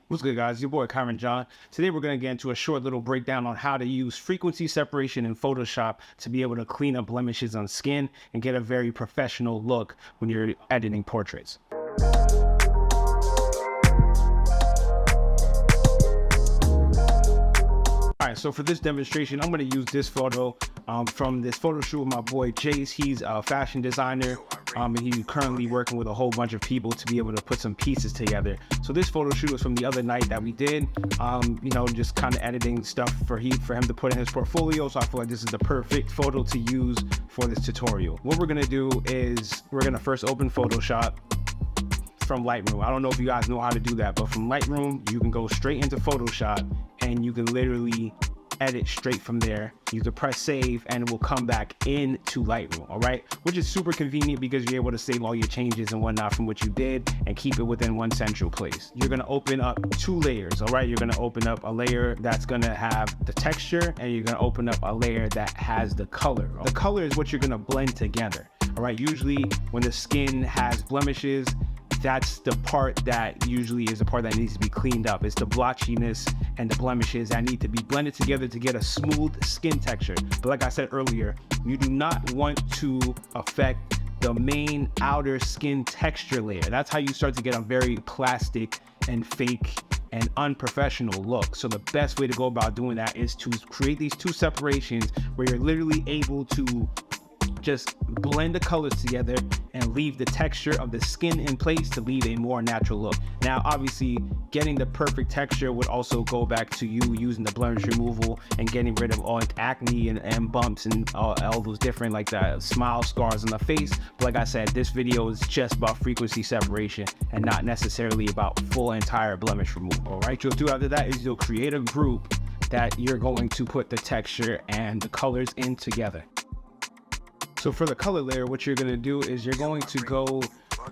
What's good, guys? Your boy Kyran John. Today we're going to get into a short little breakdown on how to use frequency separation in Photoshop to be able to clean up blemishes on skin and get a very professional look when you're editing portraits. Alright, so for this demonstration, I'm going to use this photo from this photo shoot with my boy Jace. He's a fashion designer. And he's currently working with a whole bunch of people to be able to put some pieces together. So this photo shoot was from the other night that we did, just kind of editing stuff for him to put in his portfolio. So I feel like this is the perfect photo to use for this tutorial. What we're gonna do is we're gonna first open Photoshop from Lightroom. I don't know if you guys know how to do that, but from Lightroom, you can go straight into Photoshop and you can literally edit straight from there. You can press save and it will come back into Lightroom, all right? Which is super convenient because you're able to save all your changes and whatnot from what you did and keep it within one central place. You're gonna open up two layers, all right? You're gonna open up a layer that's gonna have the texture and you're gonna open up a layer that has the color. The color is what you're gonna blend together, all right? Usually when the skin has blemishes, that's the part that usually is the part that needs to be cleaned up. It's the blotchiness and the blemishes that need to be blended together to get a smooth skin texture. But like I said earlier, you do not want to affect the main outer skin texture layer. That's how you start to get a very plastic and fake and unprofessional look. So the best way to go about doing that is to create these two separations where you're literally able to just blend the colors together and leave the texture of the skin in place to leave a more natural look. Now, obviously, getting the perfect texture would also go back to you using the blemish removal and getting rid of all acne and bumps and all those different like the smile scars on the face. But like I said, this video is just about frequency separation and not necessarily about full entire blemish removal. All right, what you'll do after that is you'll create a group that you're going to put the texture and the colors in together. So for the color layer, what you're going to do is you're going to go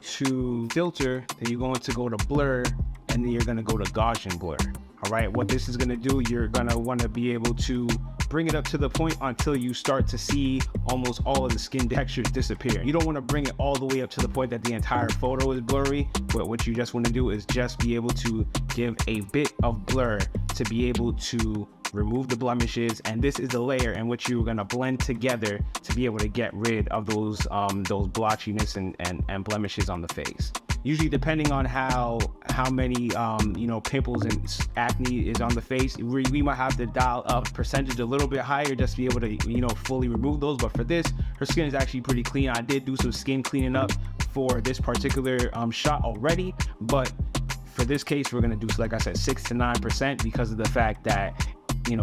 to filter, then you're going to go to blur, and then you're going to go to Gaussian blur. All right, what this is going to do, you're going to want to be able to bring it up to the point until you start to see almost all of the skin textures disappear. You don't want to bring it all the way up to the point that the entire photo is blurry, but what you just want to do is just be able to give a bit of blur to be able to remove the blemishes, and this is the layer in which you're going to blend together to be able to get rid of those blotchiness and blemishes on the face. Usually, depending on how many pimples and acne is on the face, we might have to dial up percentage a little bit higher just to be able to fully remove those. But for this, her skin is actually pretty clean. I did do some skin cleaning up for this particular shot already, but for this case, we're going to do, like I said, 6 to 9% because of the fact that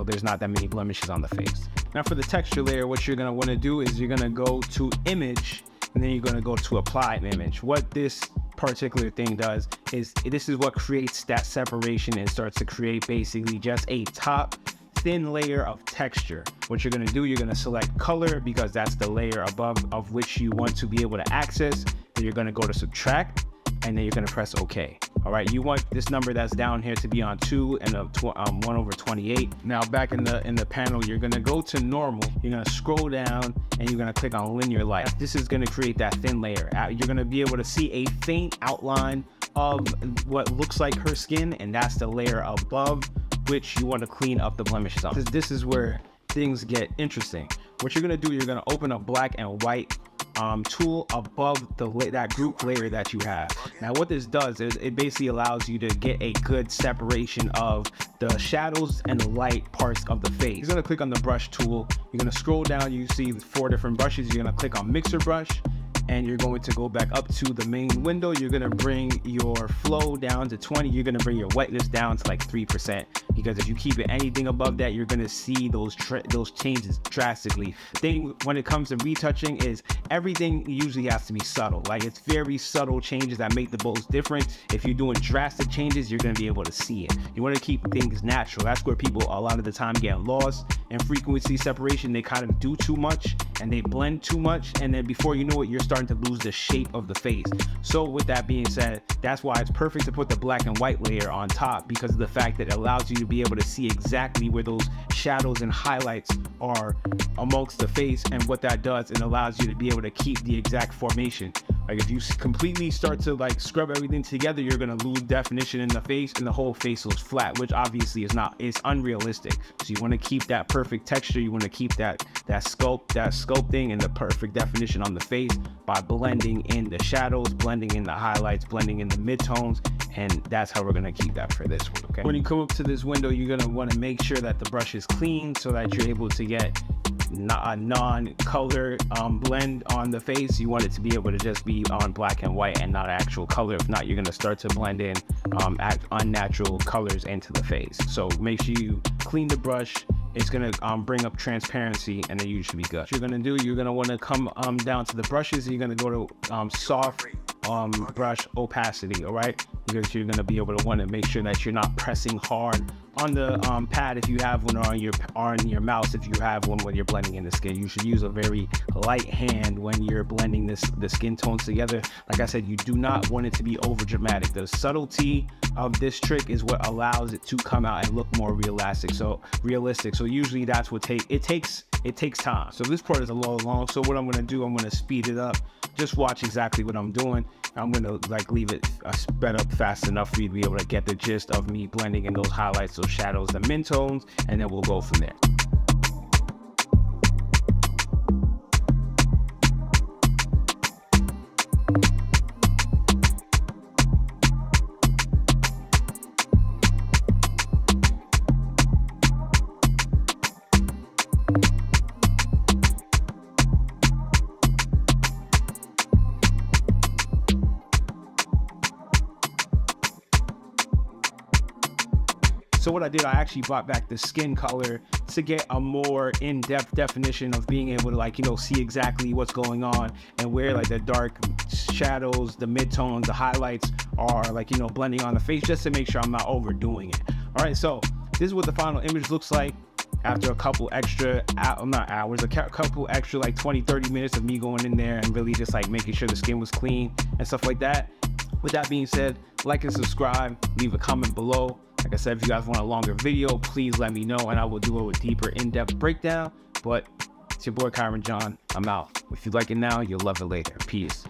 there's not that many blemishes on the face. Now for the texture layer, what you're gonna wanna do is you're gonna go to image and then you're gonna go to apply image. What this particular thing does is this is what creates that separation and starts to create basically just a top thin layer of texture. What you're gonna do, you're gonna select color because that's the layer above of which you want to be able to access. Then you're gonna go to subtract and then you're gonna press OK. All right, you want this number that's down here to be on 2 and 1/28. Now back in the panel, you're gonna go to normal. You're gonna scroll down and you're gonna click on linear light. This is gonna create that thin layer. You're gonna be able to see a faint outline of what looks like her skin, and that's the layer above which you want to clean up the blemishes on. This is where things get interesting. What you're gonna do, you're gonna open up black and white tool above that group layer that you have. Now what this does is it basically allows you to get a good separation of the shadows and the light parts of the face. You're gonna click on the brush tool, you're gonna scroll down, you see 4 different brushes, you're gonna click on mixer brush, and you're going to go back up to the main window. You're gonna bring your flow down to 20. You're gonna bring your whiteness down to like 3%, because if you keep it anything above that, you're gonna see those changes drastically. The thing when it comes to retouching is everything usually has to be subtle. Like, it's very subtle changes that make the most difference. If you're doing drastic changes, you're gonna be able to see it. You want to keep things natural. That's where people a lot of the time get lost in frequency separation. They kind of do too much and they blend too much, and then before you know it, you're starting to lose the shape of the face. So with that being said, that's why it's perfect to put the black and white layer on top, because of the fact that it allows you to be able to see exactly where those shadows and highlights are amongst the face. And what that does, it allows you to be able to keep the exact formation. Like if you completely start to like scrub everything together, you're gonna lose definition in the face, and the whole face looks flat, which obviously it's unrealistic. So you want to keep that perfect texture. You want to keep that sculpting and the perfect definition on the face by blending in the shadows, blending in the highlights, blending in the midtones, and that's how we're gonna keep that for this one. Okay. When you come up to this window, you're gonna want to make sure that the brush is clean so that you're able to get a non-color blend on the face. You want it to be able to just be on black and white and not actual color. If not, you're going to start to blend in unnatural colors into the face. So make sure you clean the brush. It's going to bring up transparency, and then you should be good. What you're going to do, you're going to want to come down to the brushes. You're going to go to soft brush opacity, all right? Because you're going to be able to want to make sure that you're not pressing hard on the pad if you have one, or on your mouse if you have one when you're blending in the skin. You should use a very light hand when you're blending the skin tones together. Like I said, you do not want it to be over dramatic. The subtlety of this trick is what allows it to come out and look more realistic. So usually that's what it takes time. So this part is a little long. So what I'm going to do, I'm going to speed it up. Just watch exactly what I'm doing. I'm going to like leave it sped up fast enough for you to be able to get the gist of me blending in those highlights, those shadows, the midtones, and then we'll go from there. So what I did, I actually brought back the skin color to get a more in-depth definition of being able to, like, you know, see exactly what's going on and where like the dark shadows, the midtones, the highlights are, like, you know, blending on the face, just to make sure I'm not overdoing it. All right, so this is what the final image looks like after a couple extra, couple extra like 20-30 minutes of me going in there and really just like making sure the skin was clean and stuff like that. With that being said, like and subscribe, leave a comment below. Like I said, if you guys want a longer video, please let me know and I will do it with deeper, in-depth breakdown. But it's your boy Kyran John. I'm out. If you like it now, you'll love it later. Peace.